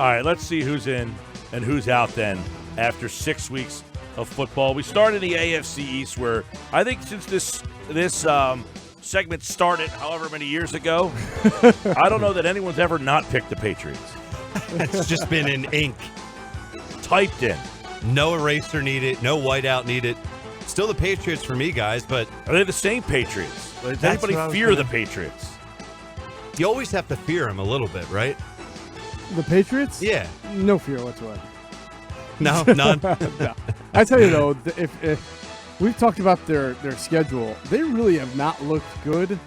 All right, let's see who's in and who's out then after 6 weeks of football. We start in the AFC East, where I think since this segment started however many years ago, I don't know that anyone's ever not picked the Patriots. It's just been in ink. Typed in. No eraser needed, no whiteout needed. Still the Patriots for me, guys, but... Are they the same Patriots? Does anybody fear the Patriots? You always have to fear them a little bit, right? The Patriots? Yeah. No fear whatsoever. No, none? No. I tell you, though, if we've talked about their schedule, they really have not looked good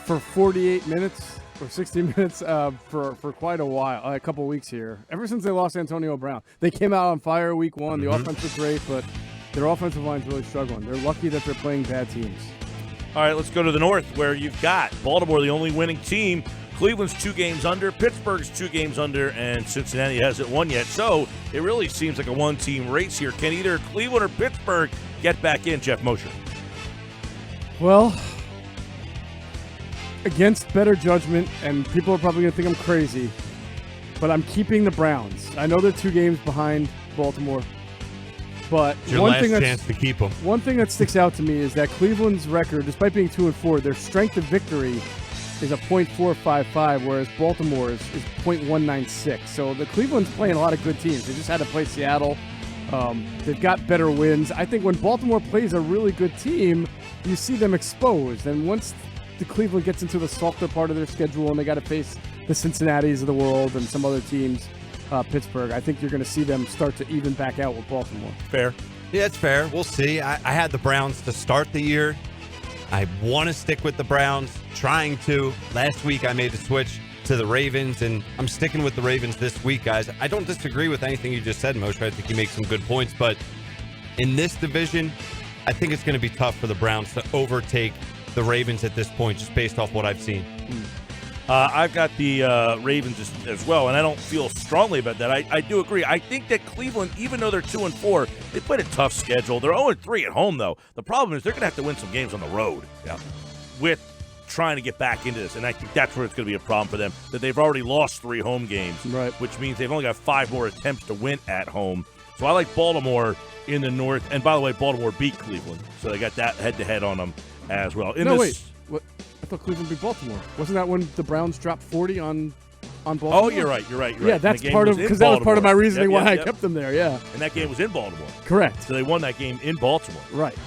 for 48 minutes or 60 minutes for quite a while, a couple weeks here. Ever since they lost Antonio Brown. They came out on fire week one. The offense was great, but their offensive line's really struggling. They're lucky that they're playing bad teams. All right, let's go to the north, where you've got Baltimore, the only winning team. Cleveland's 2 games under, Pittsburgh's 2 games under, and Cincinnati hasn't won yet. So it really seems like a one-team race here. Can either Cleveland or Pittsburgh get back in, Geoff Mosher? Well, against better judgment, and people are probably going to think I'm crazy, but I'm keeping the Browns. I know they're 2 games behind Baltimore, but it's your last chance to keep them. One thing that sticks out to me is that Cleveland's record, despite being 2-4, their strength of victory is a .455, whereas Baltimore's is .196. So the Cleveland's playing a lot of good teams. They just had to play Seattle. They've got better wins. I think when Baltimore plays a really good team, you see them exposed. And once the Cleveland gets into the softer part of their schedule and they got to face the Cincinnatis of the world and some other teams, Pittsburgh, I think you're going to see them start to even back out with Baltimore. Fair. Yeah, it's fair. We'll see. I had the Browns to start the year. I want to stick with the Browns, trying to. Last week I made the switch to the Ravens, and I'm sticking with the Ravens this week, guys. I don't disagree with anything you just said, Mosher. I think you make some good points, but in this division, I think it's going to be tough for the Browns to overtake the Ravens at this point, just based off what I've seen. I've got the Ravens as well, and I don't feel strongly about that. I do agree. I think that Cleveland, even though they're 2-4, they played a tough schedule. They're 0-3 at home, though. The problem is they're going to have to win some games on the road with trying to get back into this, and I think that's where it's going to be a problem for them, that they've already lost 3 home games, which means they've only got 5 more attempts to win at home. So I like Baltimore in the north, and by the way, Baltimore beat Cleveland, so they got that head-to-head on them as well. Wait. What? I thought Cleveland beat Baltimore. Wasn't that when the Browns dropped 40 on Baltimore? Oh, you're right. Yeah, that's part of because that was part of my reasoning why I kept them there. Yeah, and that game was in Baltimore. Correct. So they won that game in Baltimore. Right.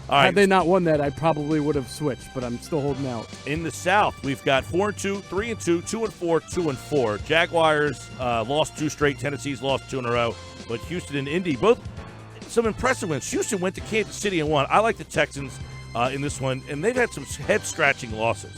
All right. Had they not won that, I probably would have switched, but I'm still holding out. In the South, we've got 4-2, 3-2, 2-4, 2-4. Jaguars lost 2 straight. Tennessee's lost 2 in a row. But Houston and Indy, both some impressive wins. Houston went to Kansas City and won. I like the Texans in this one, and they've had some head-scratching losses.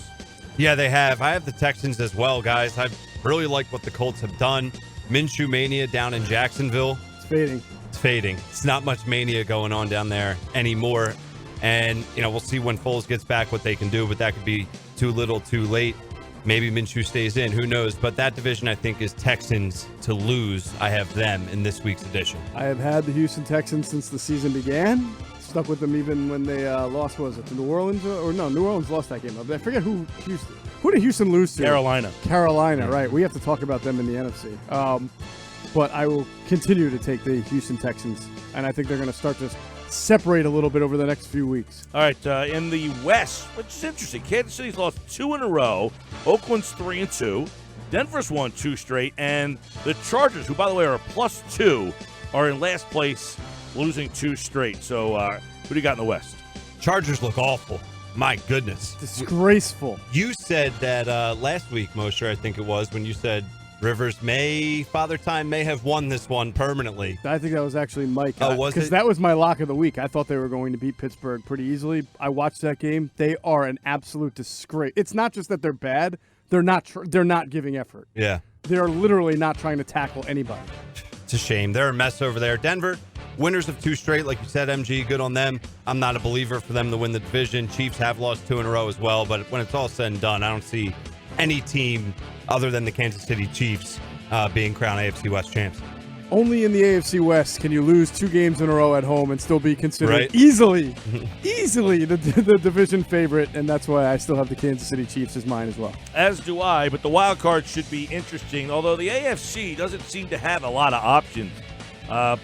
Yeah, they have. I have the Texans as well, guys. I really like what the Colts have done. Minshew mania down in Jacksonville. It's fading. It's fading. It's not much mania going on down there anymore. And, we'll see when Foles gets back what they can do, but that could be too little, too late. Maybe Minshew stays in. Who knows? But that division, I think, is Texans to lose. I have them in this week's edition. I have had the Houston Texans since the season began. Stuck with them even when they lost, to New Orleans? New Orleans lost that game. I forget who did Houston lose to? Carolina, right. We have to talk about them in the NFC. But I will continue to take the Houston Texans, and I think they're going to start to separate a little bit over the next few weeks. All right, in the West, which is interesting, Kansas City's lost 2 in a row. Oakland's 3-2. Denver's won 2 straight, and the Chargers, who, by the way, are a +2, are in last place, losing 2 straight. So who do you got in the West? Chargers look awful. My goodness. Disgraceful. You said that last week, Mosher, I think it was, when you said Father Time may have won this one permanently. I think that was actually Mike. Oh, was it? Because that was my lock of the week. I thought they were going to beat Pittsburgh pretty easily. I watched that game. They are an absolute disgrace. It's not just that they're bad. They're not giving effort. Yeah. They're literally not trying to tackle anybody. It's a shame. They're a mess over there. Denver, winners of 2 straight, like you said, MG, good on them. I'm not a believer for them to win the division. Chiefs have lost 2 in a row as well, but when it's all said and done, I don't see any team other than the Kansas City Chiefs being crowned AFC West champs. Only in the AFC West can you lose 2 games in a row at home and still be considered Right. easily the division favorite, and that's why I still have the Kansas City Chiefs as mine as well. As do I, but the wild card should be interesting, although the AFC doesn't seem to have a lot of options.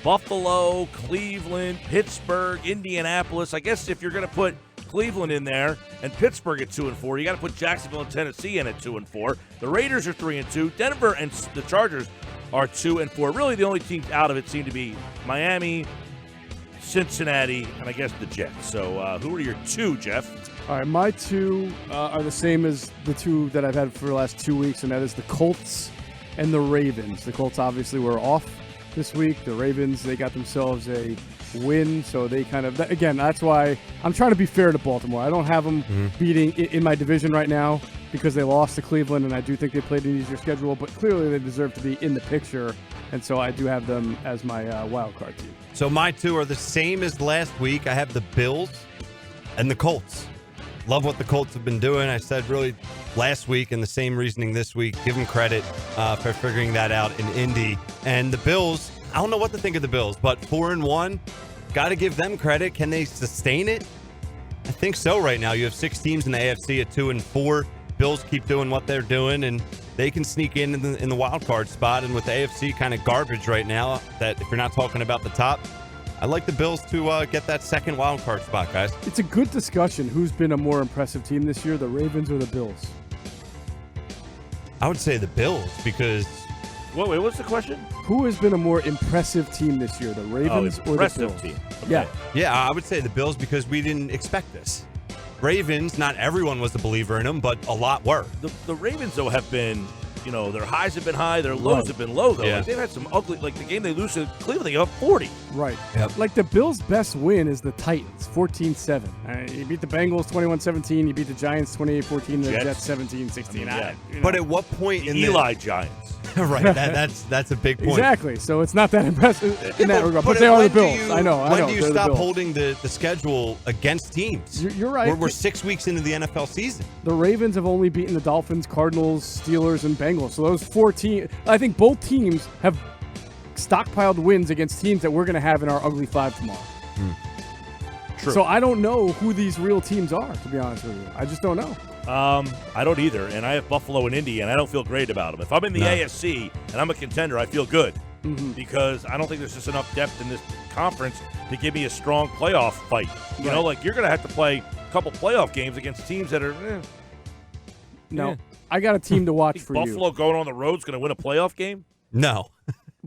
Buffalo, Cleveland, Pittsburgh, Indianapolis. I guess if you're going to put Cleveland in there and Pittsburgh at 2-4, you got to put Jacksonville and Tennessee in at 2-4. The Raiders are 3-2. Denver and the Chargers are 2-4. Really, the only teams out of it seem to be Miami, Cincinnati, and I guess the Jets. So who are your 2, Geoff? All right, my 2 are the same as the 2 that I've had for the last 2 weeks, and that is the Colts and the Ravens. The Colts obviously were off this week. The Ravens, they got themselves a win, so they kind of, again, that's why I'm trying to be fair to Baltimore. I don't have them beating in my division right now because they lost to Cleveland, and I do think they played an easier schedule, but clearly they deserve to be in the picture, and so I do have them as my wild card team. So my 2 are the same as last week. I have the Bills and the Colts. Love what the Colts have been doing. I said really last week, and the same reasoning this week. Give them credit for figuring that out in Indy. And the Bills, I don't know what to think of the Bills, but 4-1, got to give them credit. Can they sustain it? I think so right now. You have 6 teams in the AFC at 2-4. Bills keep doing what they're doing, and they can sneak in the wild card spot. And with the AFC kind of garbage right now, that if you're not talking about the top, I like the Bills to get that second wild card spot, guys. It's a good discussion. Who's been a more impressive team this year, the Ravens or the Bills? I would say the Bills because Wait, what's the question? Who has been a more impressive team this year, the Ravens or the impressive Bills? team. Yeah. Yeah, I would say the Bills because we didn't expect this. Ravens, not everyone was a believer in them, but a lot were. The Ravens, though, have been, their highs have been high, their lows have been low, though. Yeah. Like, they've had some ugly, like the game they lose to Cleveland, they got 40. Right. Yep. Like the Bills' best win is the Titans, 14-7. You beat the Bengals 21-17. You beat the Giants 28-14. The Jets 17-16. Yeah. But at what point in Eli Giants. right, that's a big point. Exactly. So it's not that impressive in that regard. But at they are the when Bills. I know. When do you They're the stop Bills. holding the schedule against teams? You're right. We're 6 weeks into the NFL season. The Ravens have only beaten the Dolphins, Cardinals, Steelers, and Bengals. So those 4 teams, I think both teams have stockpiled wins against teams that we're going to have in our Ugly Five tomorrow. True. So I don't know who these real teams are, to be honest with you. I just don't know. I don't either, and I have Buffalo and Indy, and I don't feel great about them. If I'm in the AFC and I'm a contender, I feel good because I don't think there's just enough depth in this conference to give me a strong playoff fight. You know, like you're going to have to play a couple playoff games against teams that are No, I got a team to watch for Buffalo you. going on the road is going to win a playoff game? No.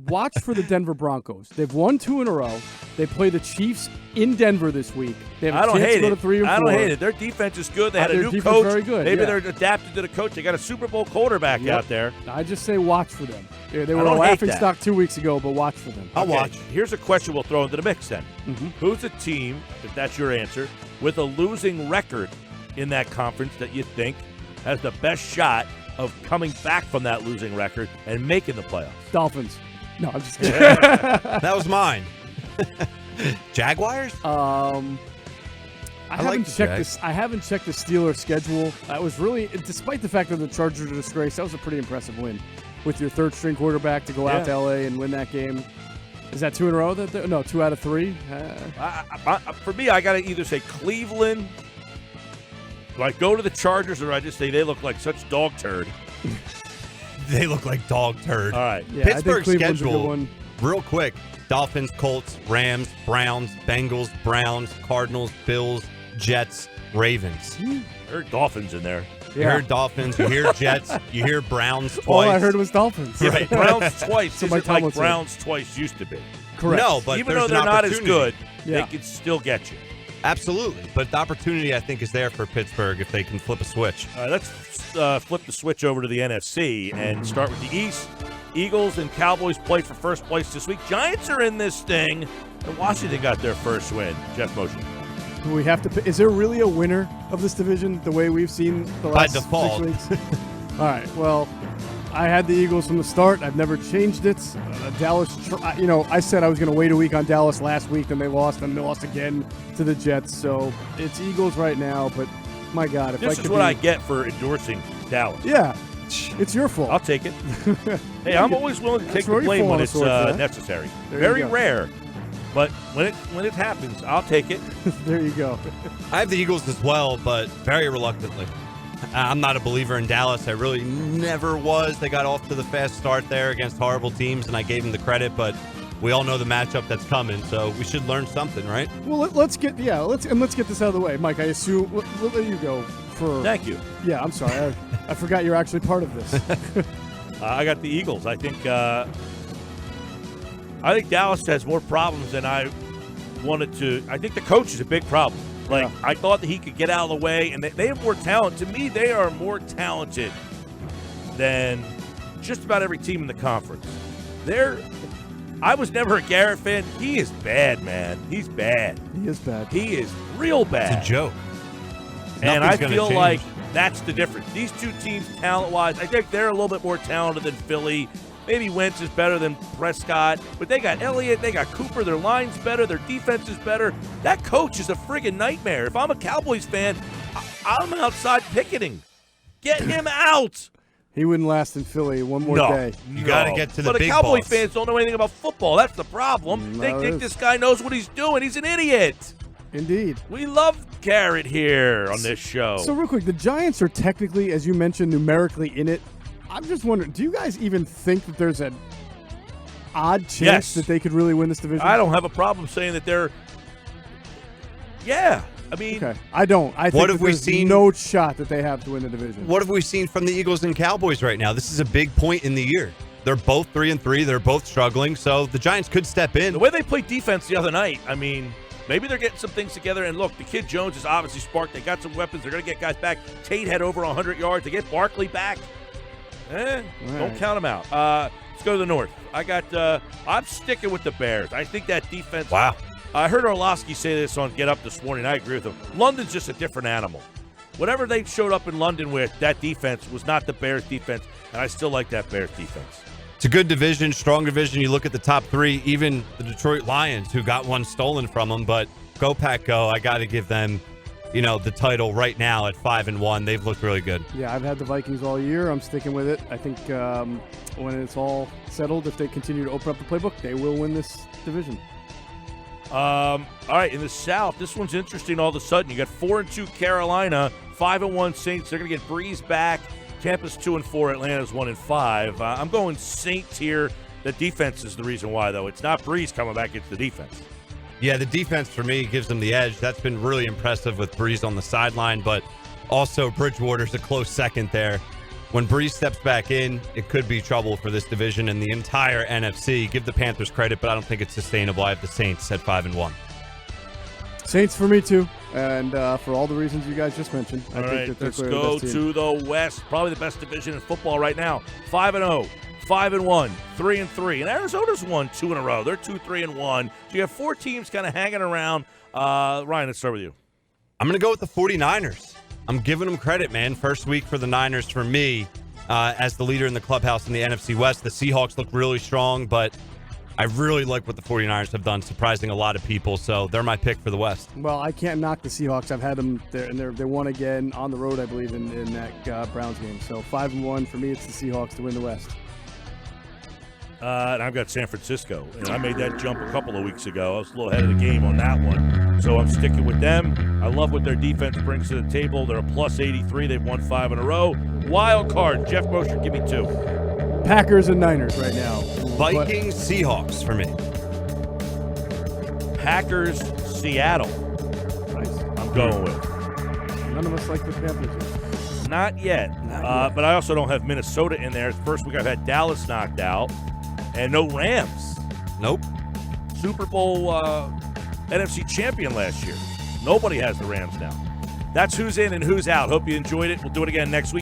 Watch for the Denver Broncos. They've won 2 in a row. They play the Chiefs in Denver this week. They have a I don't chance hate to go it. to 3 or 4. I don't hate it. Their defense is good. They had a Their new defense coach. very good, Maybe yeah. they're adapted to the coach. They got a Super Bowl quarterback out there. I just say watch for them. They were a don't hate laughing that. stock 2 weeks ago, but watch for them. I'll Okay, watch. Here's a question we'll throw into the mix then. Who's a team, if that's your answer, with a losing record in that conference that you think has the best shot of coming back from that losing record and making the playoffs? Dolphins. No, I'm just kidding. That was mine. Jaguars? I like haven't the checked Jags. this. I haven't checked the Steelers schedule. That was really, despite the fact that the Chargers are a disgrace, that was a pretty impressive win with your third string quarterback to go out to LA and win that game. Is that 2 in a row? No, 2 out of 3. For me, I got to either say Cleveland, do I go to the Chargers, or I just say they look like such dog turd? They look like dog turd. All right. Yeah, I think Pittsburgh's Cleveland's a good schedule, one. real quick. Dolphins, Colts, Rams, Browns, Bengals, Browns, Cardinals, Bills, Jets, Ravens. There are Dolphins in there. You hear Dolphins, you hear Jets, you hear Browns twice. All I heard was Dolphins. Right. Browns twice So isn't Mike like Tomlinson. Browns twice used to be. Correct. No, but Even there's though they're an not as opportunity. good, Yeah. they can still get you. Absolutely. But the opportunity, I think, is there for Pittsburgh if they can flip a switch. All right, let's flip the switch over to the NFC and start with the East. Eagles and Cowboys play for first place this week. Giants are in this thing, and Washington got their first win. Geoff Mosher. Do we have to? Is there really a winner of this division the way we've seen the By last default. 6 weeks? All right. Well, I had the Eagles from the start. I've never changed it. Dallas, I said I was going to wait a week on Dallas last week, then they lost, and they lost again to the Jets. So it's Eagles right now. But my God, if This I is could what I get for endorsing Dallas. Yeah. It's your fault. I'll take it. Hey, I'm always willing to take the blame when it's necessary. Very rare, but when it happens, I'll take it. There you go. I have the Eagles as well, but very reluctantly. I'm not a believer in Dallas. I really never was. They got off to the fast start there against horrible teams, and I gave them the credit, but we all know the matchup that's coming, so we should learn something, right? Well, let's get this out of the way. Mike, I assume we'll let you go for. Thank you. Yeah, I'm sorry. I forgot you're actually part of this. I got the Eagles. I think Dallas has more problems than I wanted to. I think the coach is a big problem. Like, I thought that he could get out of the way, and they have more talent. To me, they are more talented than just about every team in the conference. I was never a Garrett fan. He is bad, man. He's bad. He is bad. He is real bad. It's a joke. And I feel like that's the difference. These two teams, talent-wise, I think they're a little bit more talented than Philly. Maybe Wentz is better than Prescott, but they got Elliott, they got Cooper, their line's better, their defense is better. That coach is a friggin' nightmare. If I'm a Cowboys fan, I'm outside picketing. Get him out. He wouldn't last in Philly one more day. You got to get to the big boss. But the Cowboys boss. fans don't know anything about football. That's the problem. They think this guy knows what he's doing. He's an idiot. Indeed. We love Garrett here on this show. So real quick, the Giants are technically, as you mentioned, numerically in it. I'm just wondering, do you guys even think that there's an odd chance that they could really win this division? I don't have a problem saying that they're – yeah. I mean – okay. I don't. I think there's no shot that they have to win the division. What have we seen from the Eagles and Cowboys right now? This is a big point in the year. They're both 3-3. They're both struggling, so the Giants could step in. The way they played defense the other night, I mean – maybe they're getting some things together. And look, the kid Jones is obviously sparked. They got some weapons. They're going to get guys back. Tate had over 100 yards. They get Barkley back. Don't count them out. Let's go to the North. I'm sticking with the Bears. I think that defense. Wow. I heard Orlovsky say this on Get Up this morning. I agree with him. London's just a different animal. Whatever they showed up in London with, that defense was not the Bears defense. And I still like that Bears defense. It's a good division, strong division. You look at the top three, even the Detroit Lions, who got one stolen from them. But go Pack Go. I got to give them, the title right now at 5-1. They've looked really good. Yeah, I've had the Vikings all year. I'm sticking with it. I think when it's all settled, if they continue to open up the playbook, they will win this division. All right, in the South, this one's interesting all of a sudden. You got 4-2 Carolina, 5-1 Saints. They're going to get Breeze back. Tampa's 2-4, Atlanta's 1-5. I'm going Saints here. The defense is the reason why, though. It's not Breeze coming back, it's the defense. Yeah, the defense for me gives them the edge. That's been really impressive with Breeze on the sideline, but also Bridgewater's a close second there. When Breeze steps back in, it could be trouble for this division and the entire NFC. Give the Panthers credit, but I don't think it's sustainable. I have the Saints at 5-1. Saints for me, too. And for all the reasons you guys just mentioned, I think that let's go to the West. Probably the best division in football right now. 5-0, 5-1, 3-3. And Arizona's won 2 in a row. They're 2-3-1. So you have 4 teams kind of hanging around. Ryan, let's start with you. I'm going to go with the 49ers. I'm giving them credit, man. First week for the Niners for me as the leader in the clubhouse in the NFC West. The Seahawks look really strong, but I really like what the 49ers have done, surprising a lot of people. So they're my pick for the West. Well, I can't knock the Seahawks. I've had them there, and they won again on the road, I believe, in that Browns game. So 5-1 for me. It's the Seahawks to win the West. And I've got San Francisco, and I made that jump a couple of weeks ago. I was a little ahead of the game on that one, so I'm sticking with them. I love what their defense brings to the table. They're a plus 83. They've won 5 in a row. Wild card, Geoff Mosher, give me 2. Packers and Niners right now. Vikings, Seahawks for me. Packers, Seattle. Nice. I'm going with. None of us like the Panthers. Not yet. But I also don't have Minnesota in there. First week I've had Dallas knocked out. And no Rams. Nope. Super Bowl NFC champion last year. Nobody has the Rams now. That's who's in and who's out. Hope you enjoyed it. We'll do it again next week.